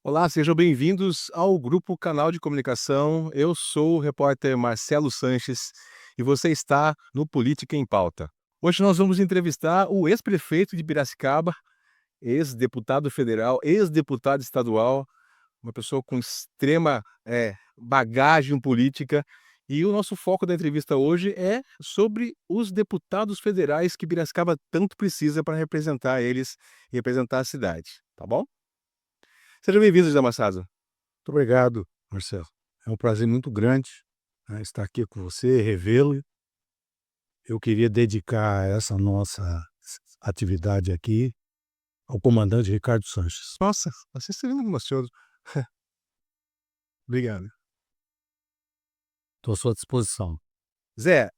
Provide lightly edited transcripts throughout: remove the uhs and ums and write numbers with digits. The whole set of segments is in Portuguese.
Olá, sejam bem-vindos ao Grupo Canal de Comunicação. Eu sou o repórter Marcelo Sanches e você está no Política em Pauta. Hoje nós vamos entrevistar o ex-prefeito de Piracicaba, ex-deputado federal, ex-deputado estadual, uma pessoa com extrema bagagem política. E o nosso foco da entrevista hoje é sobre os deputados federais que Piracicaba tanto precisa para representar eles e representar a cidade, tá bom? Sejam bem-vindos, José Massado. Muito obrigado, Marcelo. É um prazer muito grande, né, estar aqui com você, revê-lo. Eu queria dedicar essa nossa atividade aqui ao comandante Ricardo Sanches. Nossa, você está sendo emocionado. Obrigado. Estou à sua disposição. Zé,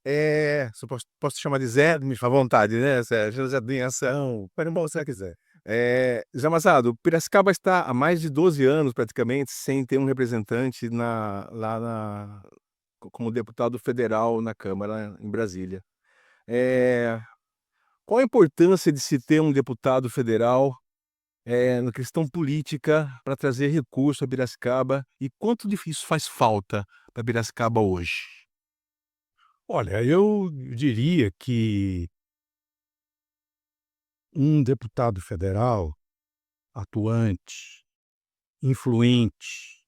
se eu posso te chamar de Zé, me fica à vontade, né, Zé, José de ação, põe bom você quiser. Zé Massado, Piracicaba está há mais de 12 anos, praticamente, sem ter um representante lá como deputado federal na Câmara, em Brasília. Eh, Qual a importância de se ter um deputado federal, na questão política, para trazer recurso a Piracicaba, e quanto isso faz falta para Piracicaba hoje? Olha, eu diria que um deputado federal atuante, influente,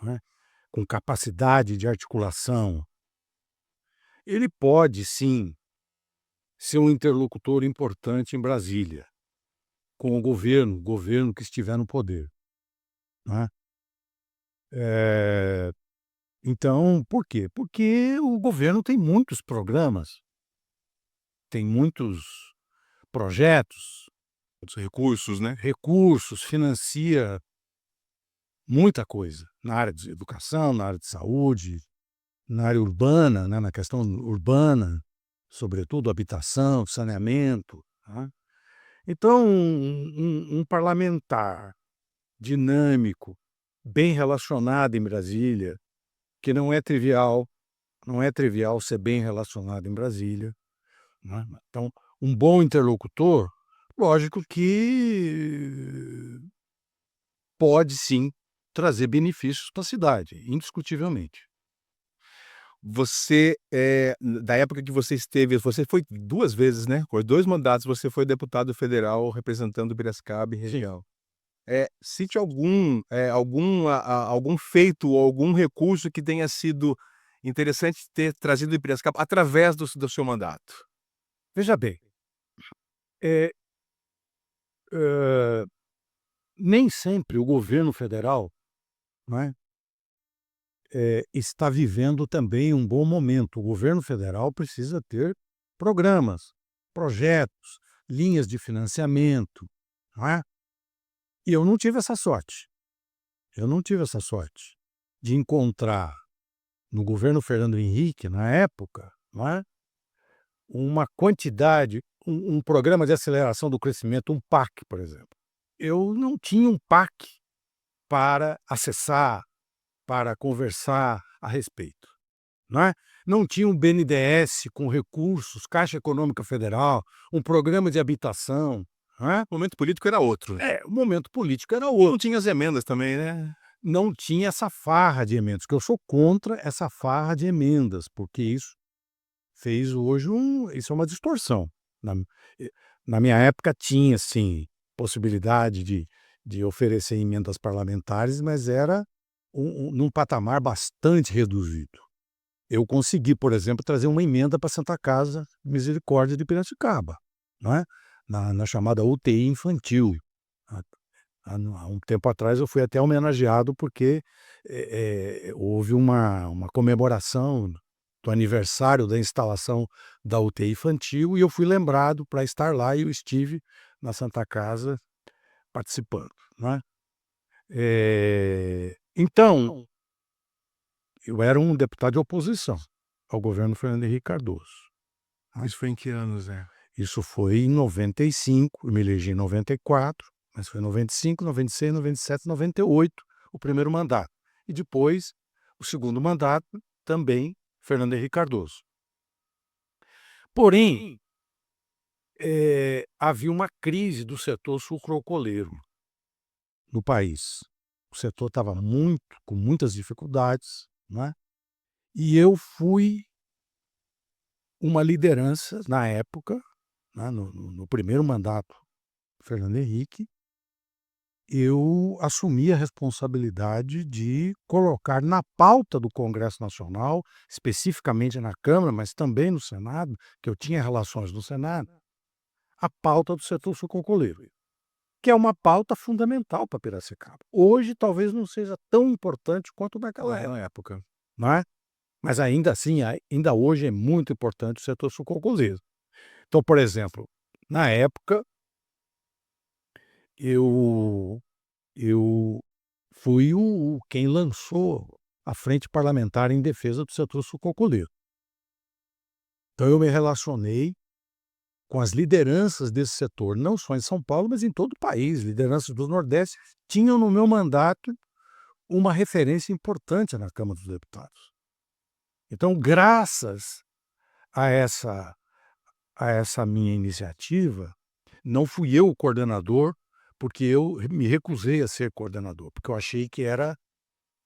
né, com capacidade de articulação, ele pode sim ser um interlocutor importante em Brasília, com o governo que estiver no poder, né. Eh, então, por quê? Porque o governo tem muitos programas, tem muitos projetos, Os recursos, né? recursos, financia muita coisa na área de educação, na área de saúde, na área urbana, né, na questão urbana, sobretudo habitação, saneamento, né. Então, um parlamentar dinâmico, bem relacionado em Brasília, que não é trivial ser bem relacionado em Brasília, né. Então, um bom interlocutor, lógico que pode sim trazer benefícios para a cidade, indiscutivelmente. Você, da época que você esteve, você foi 2 vezes, né, por 2 mandatos você foi deputado federal representando Piracicaba e Sim. região. Cite algum feito ou algum recurso que tenha sido interessante ter trazido em Piracicaba através do seu mandato. Veja bem, eh hã, nem sempre o governo federal, não é, está vivendo também um bom momento. O governo federal precisa ter programas, projetos, linhas de financiamento, não é. E eu não tive essa sorte. Eu não tive essa sorte de encontrar no governo Fernando Henrique, na época, não é, uma quantidade, um programa de aceleração do crescimento, um PAC, por exemplo. Eu não tinha um PAC para acessar, para conversar a respeito, não é. Não tinha um BNDES com recursos, Caixa Econômica Federal, um programa de habitação, não é. O momento político era outro. O momento político era Não outro. tinha as emendas também, né. Não tinha essa farra de emendas, que eu sou contra essa farra de emendas, porque isso é uma distorção. Na eh, na minha época tinha sim possibilidade de oferecer emendas parlamentares, mas era num patamar bastante reduzido. Eu consegui, por exemplo, trazer uma emenda para Santa Casa Misericórdia de Piracicaba, não é, na chamada UTI infantil. Há há um tempo atrás eu fui até homenageado porque, houve uma comemoração do aniversário da instalação da UTI infantil e eu fui lembrado para estar lá e eu estive na Santa Casa participando, não é. Então, eu era um deputado de oposição ao governo Fernando Henrique Cardoso, né. Isso foi em que anos, Zé? Isso foi em 95, eu me elegi em 94, mas foi em 95, 96, 97, 98 o primeiro mandato. E depois, o segundo mandato, também Fernando Henrique Cardoso. Porém, havia uma crise do setor sucroalcooleiro no país. o setor estava com muitas dificuldades, né, e eu fui uma liderança na época, né, no primeiro mandato do Fernando Henrique, eu assumi a responsabilidade de colocar na pauta do Congresso Nacional, especificamente na Câmara, mas também no Senado, que eu tinha relações no Senado, a pauta do setor sucrocoleiro, que é uma pauta fundamental para Piracicaba. Hoje talvez não seja tão importante quanto naquela época, não é? Mas ainda assim, ainda hoje é muito importante o setor sucrocoleiro. Então, por exemplo, na época eu eu fui quem lançou a frente parlamentar em defesa do setor sucrocoleiro. Então eu me relacionei com as lideranças desse setor, não só em São Paulo, mas em todo o país. Lideranças do Nordeste tinham no meu mandato uma referência importante na Câmara dos Deputados. Então, graças a essa minha iniciativa, não fui eu o coordenador, porque eu me recusei a ser coordenador, porque eu achei que era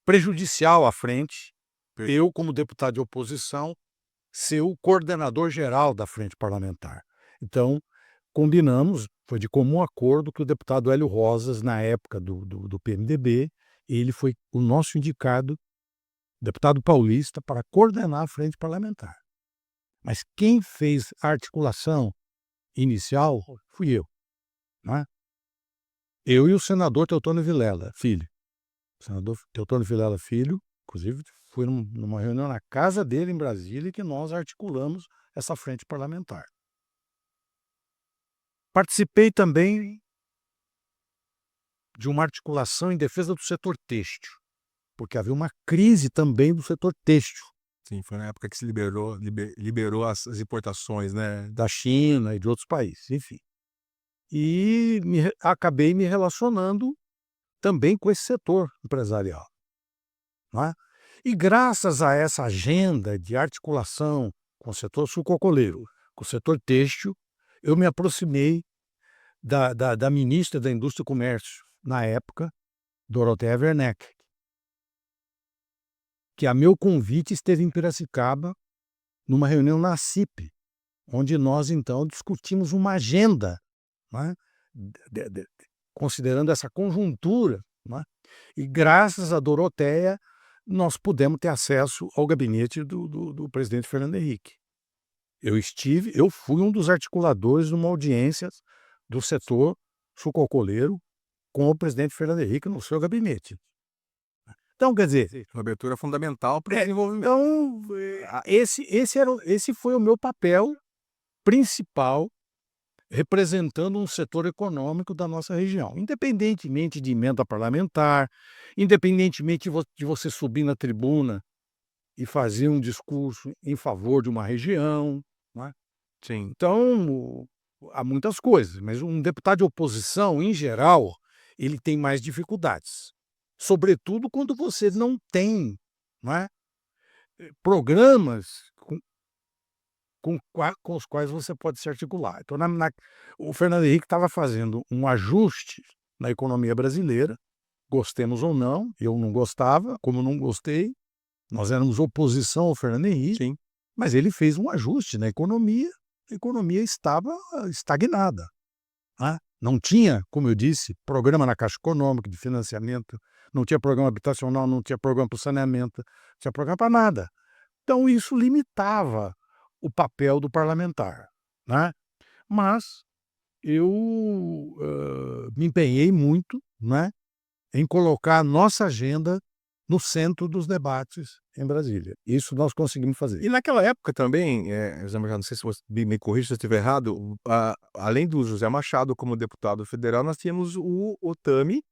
prejudicial à frente, eu como deputado de oposição, ser o coordenador geral da frente parlamentar. Então, combinamos, foi de comum acordo que o deputado Hélio Rosas, na época do PMDB, ele foi o nosso indicado, deputado paulista, para coordenar a frente parlamentar. Mas quem fez a articulação inicial fui eu, né. Eu e o senador Teotônio Vilela Filho. O senador Teotônio Vilela Filho, inclusive fui numa reunião na casa dele em Brasília que nós articulamos essa frente parlamentar. Participei também de uma articulação em defesa do setor têxtil, porque havia uma crise também do setor têxtil. Sim, foi na época que se liberou as importações, né. Da China e de outros países, enfim. E acabei me relacionando também com esse setor empresarial, não é. E graças a essa agenda de articulação com o setor sucrocoleiro, com o setor têxtil, eu me aproximei da ministra da Indústria e Comércio, na época, Dorothea Werneck, que a meu convite esteve em Piracicaba, numa reunião na CIP, onde nós então discutimos uma agenda, não é, considerando essa conjuntura, não é, e graças a Dorothea nós pudemos ter acesso ao gabinete do presidente Fernando Henrique. Eu fui um dos articuladores de uma audiência do setor sucrocoleiro com o presidente Fernando Henrique no seu gabinete. Então, quer dizer, Uma abertura fundamental para o desenvolvimento. então, esse foi o meu papel principal, representando um setor econômico da nossa região, independentemente de emenda parlamentar, independentemente de você subir na tribuna e fazer um discurso em favor de uma região, não é. Sim. Então, há muitas coisas, mas um deputado de oposição, em geral, ele tem mais dificuldades, sobretudo quando você não tem, não é, programas com os quais você pode se articular. Então, o Fernando Henrique estava fazendo um ajuste na economia brasileira, gostemos ou não, eu não gostava, como não gostei, nós éramos oposição ao Fernando Henrique, Sim. mas ele fez um ajuste na economia, a economia estava estagnada, né. Não tinha, como eu disse, programa na Caixa Econômica de financiamento, não tinha programa habitacional, não tinha programa para o saneamento, não tinha programa para nada. Então isso limitava o papel do parlamentar, né. Mas eu, me empenhei muito, né, em colocar a nossa agenda no centro dos debates em Brasília. Isso nós conseguimos fazer. E naquela época também, José Machado, não sei se você me corrija se eu estiver errado, além do José Machado como deputado federal, nós tínhamos o Otami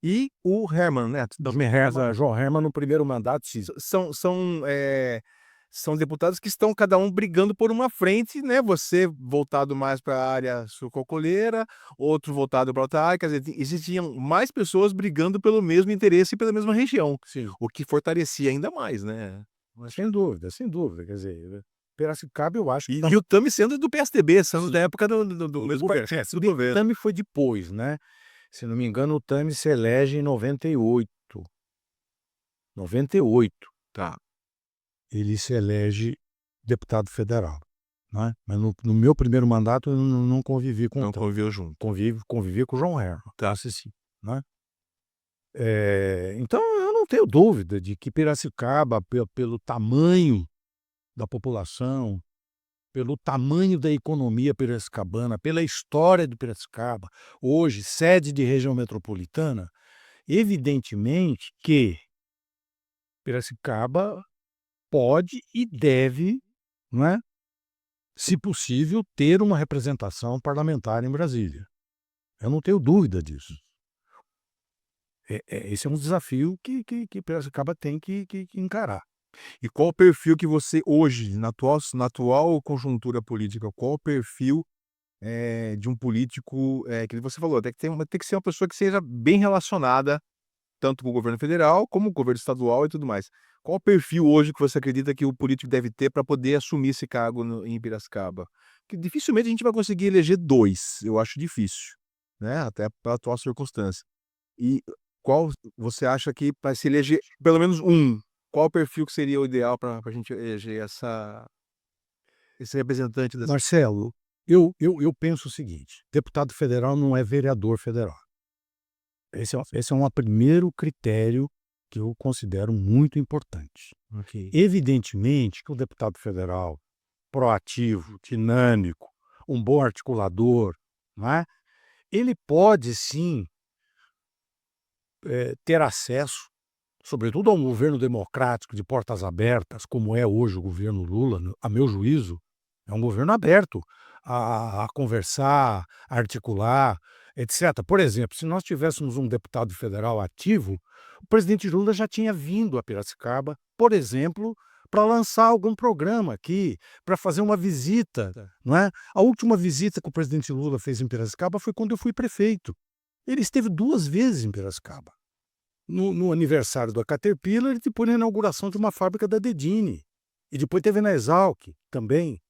e o Herman, né. João Herman no primeiro mandato, sim. São deputados que estão cada um brigando por uma frente, né, você voltado mais para a área sucrocoleira, outro voltado para outra área, quer dizer, existiam mais pessoas brigando pelo mesmo interesse e pela mesma região, Sim. o que fortalecia ainda mais, né. Sem dúvida, quer dizer, Piracicaba eu acho que E o Tami sendo do PSDB, sendo da época do mesmo governo. do O governo. Tami foi depois, né. Se não me engano, o Tami se elege em 98. 98 Tá, ele se elege deputado federal, né. Mas no meu primeiro mandato eu não convivi com o não Tami, conviveu junto. convivi com o João Herman, Tá. esse sim, né. Então eu não tenho dúvida de que Piracicaba, pelo tamanho da população, pelo tamanho da economia piracicabana, pela história de Piracicaba, hoje sede de região metropolitana, evidentemente que Piracicaba pode e deve, não é, se possível, ter uma representação parlamentar em Brasília. Eu não tenho dúvida disso. Esse é um desafio que Piracicaba tem que encarar. E qual o perfil que você hoje, na atual conjuntura política, qual o perfil, de um político, que você falou, tem que ser uma pessoa que seja bem relacionada, tanto com o governo federal, como com o governo estadual e tudo mais. Qual o perfil hoje que você acredita que o político deve ter para poder assumir esse cargo em Piracicaba? Que dificilmente a gente vai conseguir eleger 2, eu acho difícil, né, até pela atual circunstância. E qual você acha que para se eleger pelo menos um, qual o perfil que seria o ideal para a gente eleger esse representante dessa. Marcelo, eu penso o seguinte: deputado federal não é vereador federal. Esse é um primeiro critério que eu considero muito importante. Ok. Evidentemente que o deputado federal proativo, dinâmico, um bom articulador, não é, ele pode sim, ter acesso, sobretudo a um governo democrático de portas abertas, como é hoje o governo Lula, a meu juízo, é um governo aberto a conversar, a articular, etcétera. Por exemplo, se nós tivéssemos um deputado federal ativo, o presidente Lula já tinha vindo a Piracicaba, por exemplo, para lançar algum programa aqui, para fazer uma visita, não é. A última visita que o presidente Lula fez em Piracicaba foi quando eu fui prefeito. Ele esteve 2 vezes em Piracicaba. No aniversário da Caterpillar e depois na inauguração de uma fábrica da Dedini. E depois teve na Exalc também.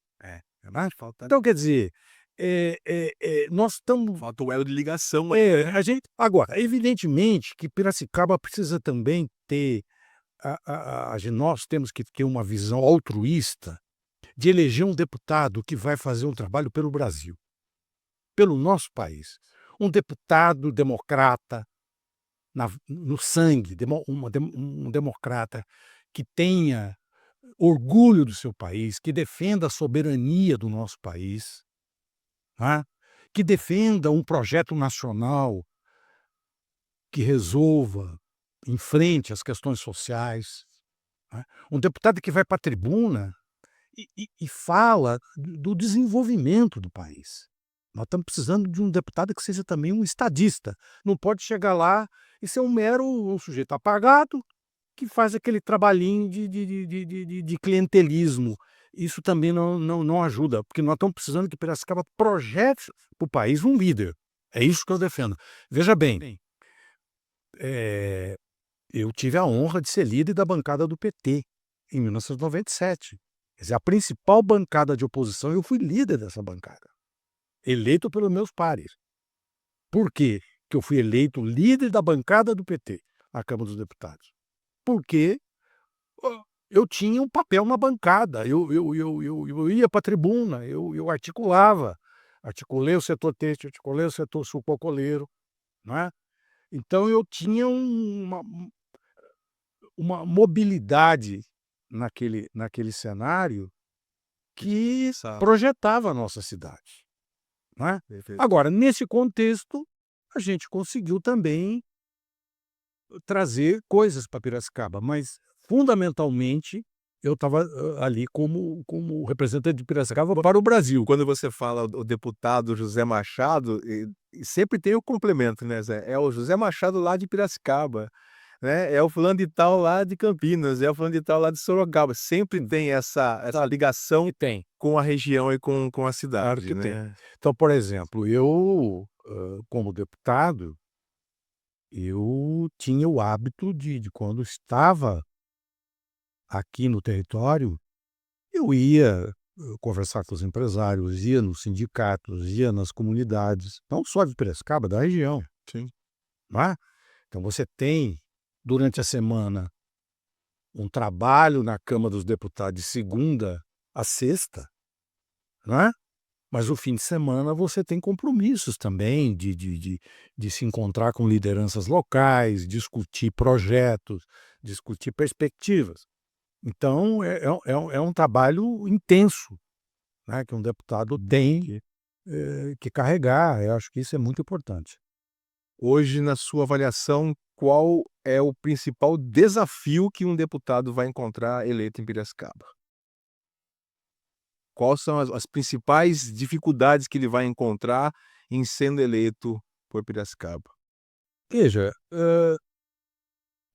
Verdade, falta Então quer dizer, nós estamos falta o elo de ligação. a gente agora, evidentemente que Piracicaba precisa também ter nós temos que ter uma visão altruísta de eleger um deputado que vai fazer um trabalho pelo Brasil, pelo nosso país. Um deputado democrata, no sangue, um democrata que tenha orgulho do seu país, que defenda a soberania do nosso país, né, que defenda um projeto nacional que resolva, enfrente as questões sociais, né. Um deputado que vai para a tribuna e fala do desenvolvimento do país. Nós estamos precisando de um deputado que seja também um estadista, não pode chegar lá e ser um sujeito apagado, que faz aquele trabalhinho de clientelismo. Isso também não ajuda, porque nós estamos precisando que Piracicaba projete para o país um líder. É isso que eu defendo. Veja bem, eh, eu tive a honra de ser líder da bancada do PT em 1997. Quer dizer, a principal bancada de oposição, eu fui líder dessa bancada, eleito pelos meus pares. Por quê que eu fui eleito líder da bancada do PT na Câmara dos Deputados? Porque eu tinha um papel na bancada, eu ia para a tribuna, eu articulei o setor têxtil, articulei o setor sucroalcooleiro, não é. Então eu tinha uma mobilidade naquele cenário que Sabe, projetava a nossa cidade, não é. perfeito. Agora, nesse contexto, a gente conseguiu também trazer coisas para Piracicaba, mas fundamentalmente eu estava, ali como representante de Piracicaba para o Brasil. Quando você fala o deputado José Machado, e sempre tem o complemento, né, Zé, é o José Machado lá de Piracicaba, né, é o fulano de tal lá de Campinas, é o fulano de tal lá de Sorocaba, sempre tem essa ligação E tem, com a região e com a claro cidade, que tem. né. Então, por exemplo, eu, como deputado, eu tinha o hábito de quando estava aqui no território, eu ia, conversar com os empresários, ia nos sindicatos, ia nas comunidades, não só de Piracicaba, da região. Sim. não é? Então você tem, durante a semana, um trabalho na Câmara dos Deputados de segunda a sexta, não é? Mas o fim de semana você tem compromissos também de se encontrar com lideranças locais, discutir projetos, discutir perspectivas. Então é um trabalho intenso, né, que um deputado tem que carregar. Eu acho que isso é muito importante. Hoje, na sua avaliação, qual é o principal desafio que um deputado vai encontrar eleito em Piracicaba? Quais são as principais dificuldades que ele vai encontrar em sendo eleito por Piracicaba? Veja,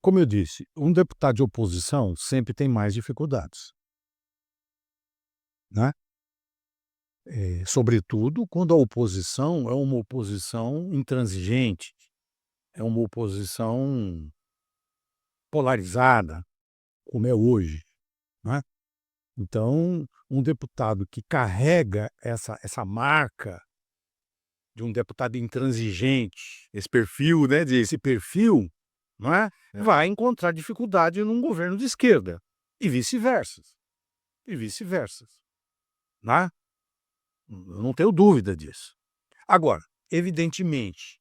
como eu disse, um deputado de oposição sempre tem mais dificuldades, né? Sobretudo quando a oposição é uma oposição intransigente, é uma oposição polarizada, como é hoje, né. Então, um deputado que carrega essa marca de um deputado intransigente, Esse perfil, né, de esse perfil, não é, é, vai encontrar dificuldade num governo de esquerda, e vice-versa, e vice-versa, né. Eu não tenho dúvida disso. Agora, evidentemente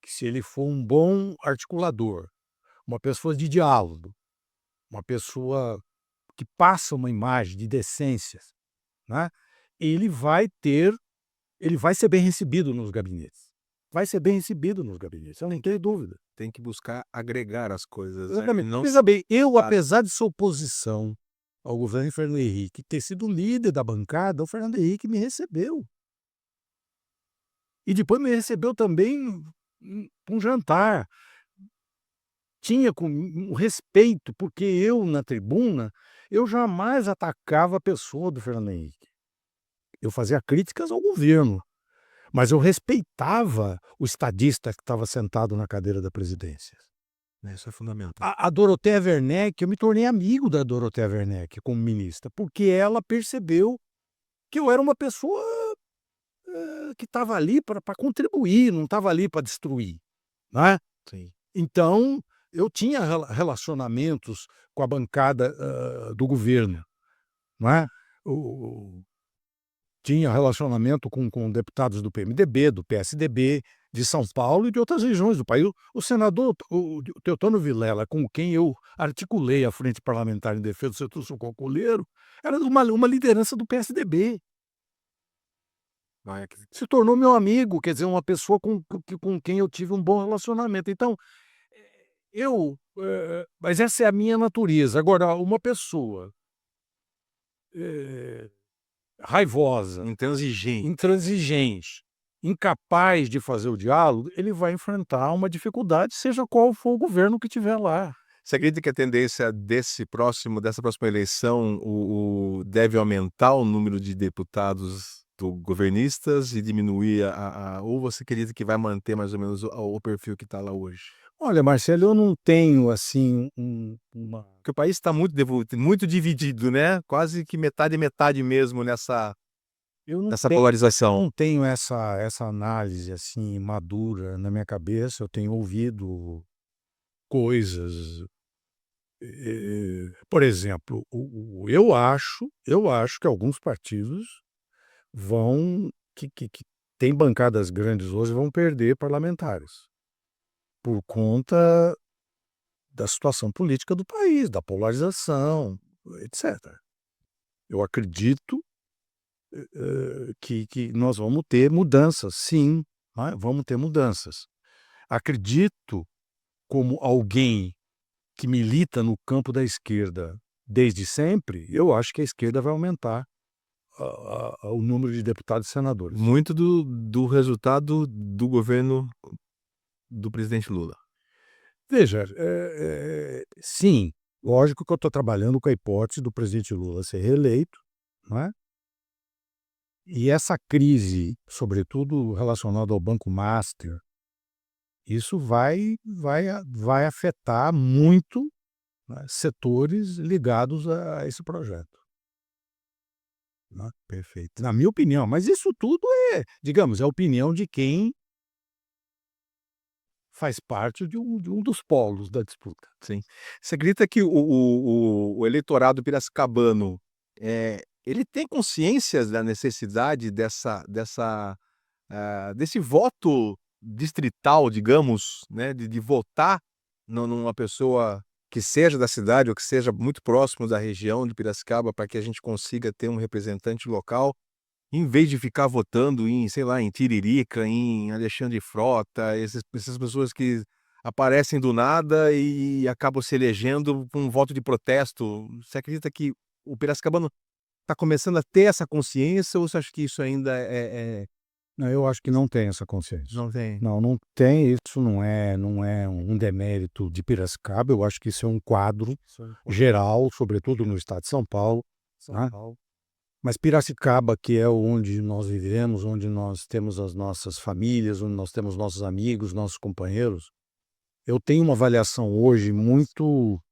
que se ele for um bom articulador, uma pessoa de diálogo, uma pessoa que passa uma imagem de decência, né, ele vai ter ele vai ser bem recebido nos gabinetes. Vai ser bem recebido nos gabinetes, eu não tenho dúvida. tem que buscar agregar as coisas, né, e Exatamente. não Veja bem, eu, separar. apesar de ser oposição ao governo Fernando Henrique, ter sido líder da bancada, o Fernando Henrique me recebeu. E depois me recebeu também pra um jantar. Tinha com um respeito, porque eu, na tribuna, eu jamais atacava a pessoa do Fernando Henrique. Eu fazia críticas ao governo, mas eu respeitava o estadista que estava sentado na cadeira da presidência. Isso é fundamental. A Dorothea Werneck, eu me tornei amigo da Dorothea Werneck como ministra, porque ela percebeu que eu era uma pessoa, que estava ali para contribuir, não estava ali para destruir, né. Sim. Então, eu tinha relacionamentos com a bancada, do governo, não é. O Tinha relacionamento com deputados do PMDB, do PSDB, de São Paulo e de outras regiões do país. O senador o Teotônio Vilela, com quem eu articulei a Frente Parlamentar em Defesa do Setor Sucroalcooleiro, era de uma liderança do PSDB. Vai Se tornou meu amigo, quer dizer, uma pessoa com quem eu tive um bom relacionamento. Então, mas essa é a minha natureza. Agora, uma pessoa, eh, raivosa, intransigente. intransigente, incapaz de fazer o diálogo, ele vai enfrentar uma dificuldade, seja qual for o governo que tiver lá. Você acredita que a tendência dessa próxima eleição, deve aumentar o número de deputados do governistas e diminuir ou você acredita que vai manter mais ou menos o perfil que está lá hoje? Olha, Marcelo, eu não tenho, assim, uma Porque o país está muito dividido, né, quase que metade e metade mesmo eu não nessa tenho polarização. não tenho essa análise, assim, madura na minha cabeça. Eu tenho ouvido coisas, por exemplo, eu acho que alguns partidos vão que têm bancadas grandes hoje, vão perder parlamentares, por conta da situação política do país, da polarização, etcétera. Eu acredito, que nós vamos ter mudanças, sim, né, vamos ter mudanças. Acredito, como alguém que milita no campo da esquerda desde sempre, eu acho que a esquerda vai aumentar o número de deputados e senadores. Muito do resultado do governo do presidente Lula. Veja, sim, lógico que eu estou trabalhando com a hipótese do presidente Lula ser reeleito, não é, e essa crise, sobretudo relacionada ao Banco Master, isso vai afetar muito, né, setores ligados a esse projeto, né, Perfeito. na minha opinião. Mas isso tudo é, digamos, é a opinião de quem faz parte de um dos polos da disputa. Sim. Você acredita que o eleitorado piracicabano, ele tem consciência da necessidade desse voto distrital, digamos, né, de votar numa pessoa que seja da cidade ou que seja muito próximo da região de Piracicaba, para que a gente consiga ter um representante local, em vez de ficar votando em, sei lá, em Tiririca, em Alexandre Frota, essas pessoas que aparecem do nada e acabam se elegendo com um voto de protesto. Você acredita que o piracicabano está começando a ter essa consciência ou você acha que isso ainda Não, eu acho que não tem essa consciência. não tem? Não, não tem, isso não é um demérito de Piracicaba, eu acho que isso é um quadro geral, sobretudo no estado de São Paulo, né. Mas Piracicaba, que é onde nós vivemos, onde nós temos as nossas famílias, onde nós temos nossos amigos, nossos companheiros, eu tenho uma avaliação hoje muito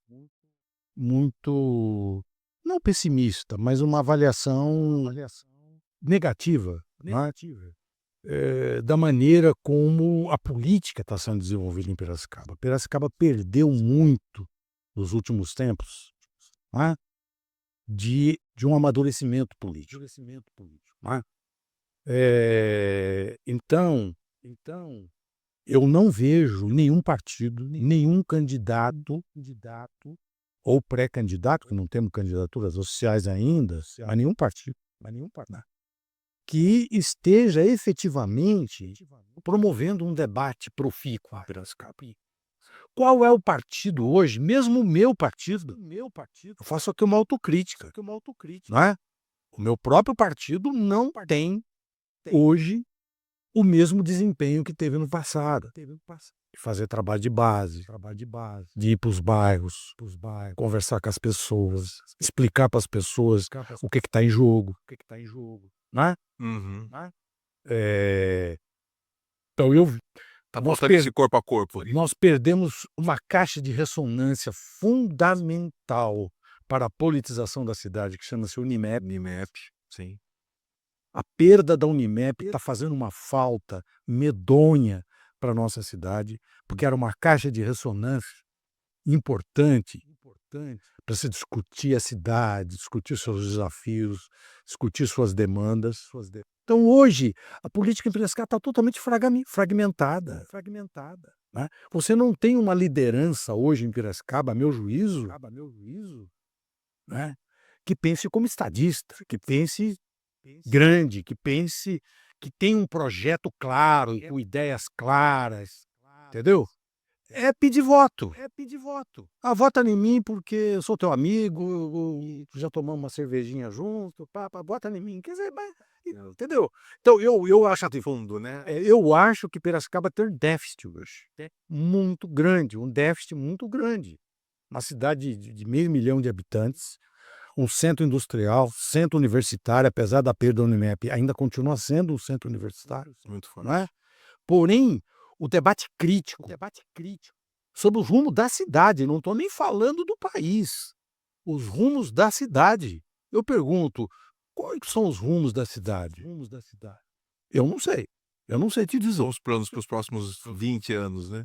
não pessimista, mas uma avaliação negativa, né, da maneira como a política está sendo desenvolvida em Piracicaba. Piracicaba perdeu muito nos últimos tempos, né, de um amadurecimento político, né. Então, eu não vejo nenhum partido, nenhum candidato ou pré-candidato, que não temos candidaturas oficiais ainda, a nenhum partido, né, que esteja efetivamente promovendo um debate profícuo em Piracicaba. Qual é o partido hoje, mesmo o meu partido, eu faço aqui uma autocrítica, não é? O meu próprio partido não tem hoje o mesmo desempenho que teve no passado, de fazer trabalho de base, de ir para os bairros, conversar com as pessoas, explicar para as pessoas o que está em jogo, não é? Uhum. Então eu Tá nós faltando esse corpo a corpo. nós perdemos uma caixa de ressonância fundamental para a politização da cidade, que chama-se Unimep. Unimep, sim. A perda da Unimep está fazendo uma falta medonha para a nossa cidade, porque era uma caixa de ressonância importante para se discutir a cidade, discutir seus desafios, discutir suas demandas. Então hoje, a política em Piracicaba está totalmente fragmentada, né. Você não tem uma liderança hoje em Piracicaba, a meu juízo, né, que pense como estadista, que pense grande, que tenha um projeto claro e com ideias claras, entendeu? É pedir voto. "Ah, vota em mim porque eu sou teu amigo, já tomamos uma cervejinha junto, vota em mim", quer dizer, mas entendeu? Então eu acho De fundo, né? eu acho que Piracicaba tem um déficit hoje, muito grande, um déficit muito grande. Uma cidade de 500.000 de habitantes, um centro industrial, centro universitário, apesar da perda da Unimep, ainda continua sendo um centro universitário, Muito não é? forte. Porém, o debate crítico sobre os rumos da cidade, não estou nem falando do país, os rumos da cidade. Eu pergunto, quais são os rumos da cidade? Eu não sei te dizer. São os planos para os próximos 20 anos, né?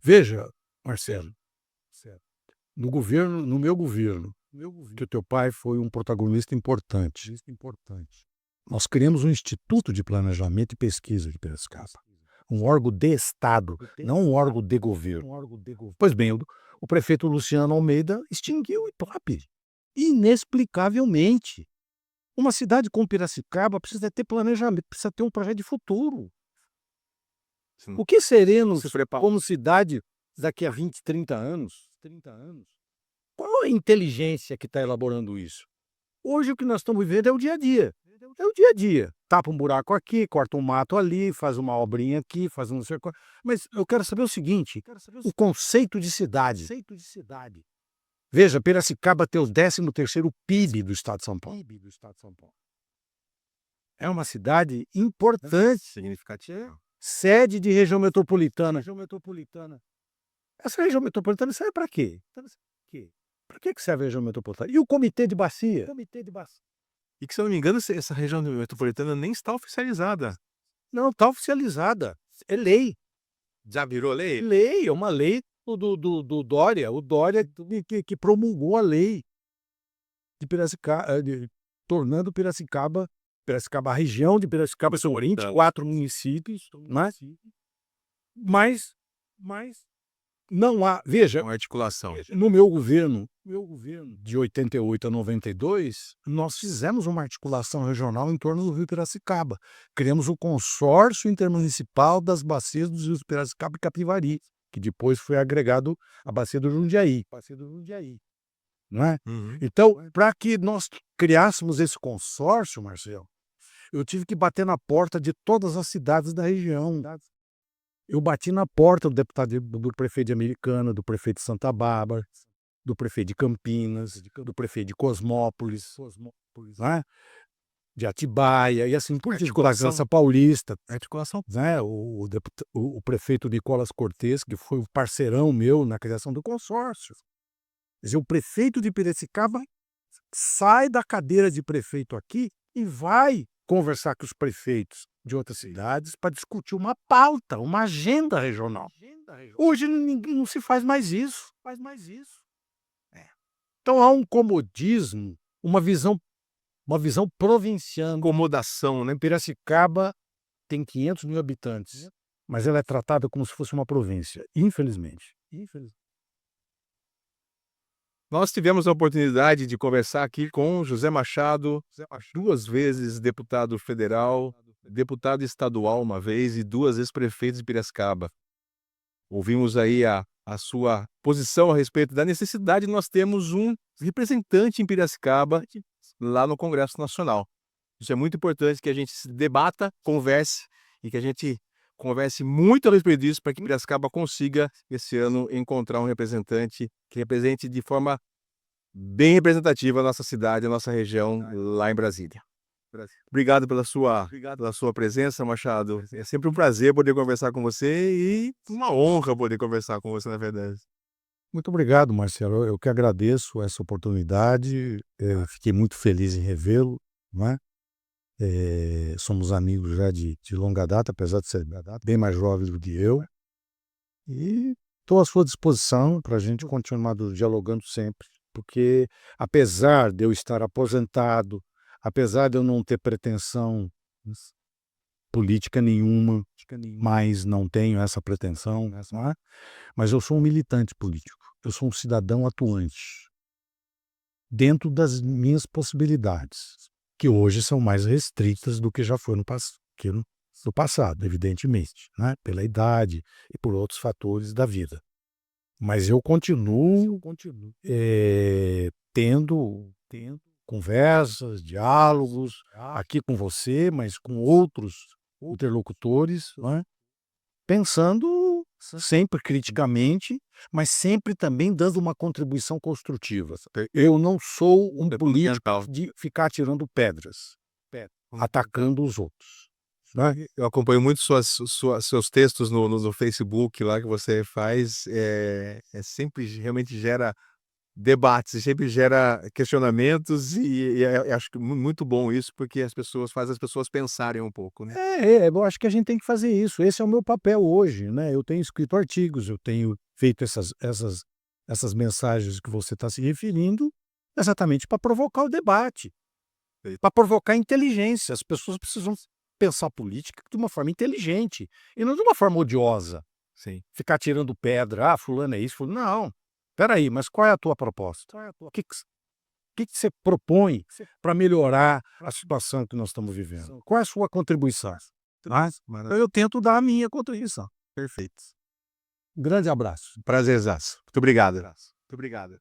Veja, Marcelo, no meu governo, que o teu pai foi um protagonista importante. Nós criamos um Instituto de Planejamento e Pesquisa de Piracicaba, um órgão de Estado, não um órgão de governo. Pois bem, o prefeito Luciano Almeida extinguiu o IPLAP, inexplicavelmente. Uma cidade como Piracicaba precisa ter planejamento, precisa ter um projeto de futuro. Sim. O que seremos Se prepara. como cidade daqui a 20, 30 anos? Qual a inteligência que está elaborando isso? Hoje o que nós estamos vivendo é o dia a dia. É o dia a dia. Tapa um buraco aqui, corta um mato ali, faz uma obrinha aqui, faz um não sei o quê. Mas eu quero saber o seguinte, o conceito de cidade. Veja, Piracicaba tem o 13º PIB do estado de São Paulo. É uma cidade importante, Significativo. sede de região metropolitana. Essa região metropolitana serve para quê? Para que serve a região metropolitana? E o comitê de bacia? E que, se eu não me engano, essa região metropolitana nem está oficializada. Não, está oficializada. É lei. Já virou lei? Lei, é uma lei do Dória. O Dória que promulgou a lei de Piracicaba, tornando Piracicaba, a região de Piracicaba, são 24 municípios, né? Mas não há, veja, Uma articulação. no meu governo de 88 a 92, nós fizemos uma articulação regional em torno do Rio Piracicaba. Criamos o consórcio intermunicipal das bacias dos rios Piracicaba e Capivari, que depois foi agregado à bacia do Jundiaí. Não é? Uhum. Então, para que nós criássemos esse consórcio, Marcelo, eu tive que bater na porta de todas as cidades da região. Eu bati na porta do deputado, do prefeito de Americana, do prefeito de Santa Bárbara, do prefeito de Campinas, do prefeito de Cosmópolis, né? De Atibaia, e assim por diante, da França Paulista, Articulação. né? O prefeito Nicolas Cortes, que foi um parceirão meu na criação do consórcio. Quer dizer, o prefeito de Piracicaba sai da cadeira de prefeito aqui e vai conversar com os prefeitos de outras cidades para discutir uma pauta, uma agenda regional. Hoje não se faz mais isso. Então há um comodismo, uma visão provinciana. Acomodação, né? Piracicaba tem 500 mil habitantes, mas ela é tratada como se fosse uma província, infelizmente. Nós tivemos a oportunidade de conversar aqui com José Machado, 2 vezes deputado federal, deputado estadual uma vez e 2 vezes prefeito de Piracicaba. Ouvimos aí a sua posição a respeito da necessidade de nós termos um representante em Piracicaba lá no Congresso Nacional. Isso é muito importante, que a gente se debata, converse e que a gente converse muito a respeito disso para que Piracicaba consiga, esse ano, encontrar um representante que represente de forma bem representativa a nossa cidade, a nossa região lá em Brasília. Obrigado pela sua presença, Machado. É sempre um prazer poder conversar com você e uma honra poder conversar com você, na verdade. Muito obrigado, Marcelo. Eu que agradeço essa oportunidade. Fiquei muito feliz em revê-lo, não é? Somos amigos já de longa data, apesar de ser bem mais jovem do que eu. E estou à sua disposição para a gente continuar dialogando sempre, porque apesar de eu estar aposentado, apesar de eu não ter pretensão política nenhuma, mas não tenho essa pretensão, não é? Mas eu sou um militante político, eu sou um cidadão atuante, dentro das minhas possibilidades, que hoje são mais restritas do que já foi no passado, evidentemente, né? Pela idade e por outros fatores da vida. Mas eu continuo tendo conversas, diálogos, aqui com você, mas com outros interlocutores, né? Pensando sempre criticamente, mas sempre também dando uma contribuição construtiva. Eu não sou um político de ficar tirando pedras, atacando os outros, né? Eu acompanho muito seus textos no Facebook lá que você faz, sempre realmente gera debates, sempre gera questionamentos e acho que muito bom isso, porque faz as pessoas pensarem um pouco, né. Eu acho que a gente tem que fazer isso, esse é o meu papel hoje, né, eu tenho escrito artigos, eu tenho feito essas mensagens que você está se referindo, exatamente para provocar o debate, para provocar inteligência. As pessoas precisam pensar política de uma forma inteligente, e não de uma forma odiosa, Sim. ficar tirando pedra, fulano é isso, fulano não. Espera aí, mas qual é a tua proposta? O que você propõe para melhorar a situação que nós estamos vivendo? Qual é a sua contribuição? Eu tento dar a minha contribuição. Perfeito. Um grande abraço. Prazerzaço. Muito obrigado.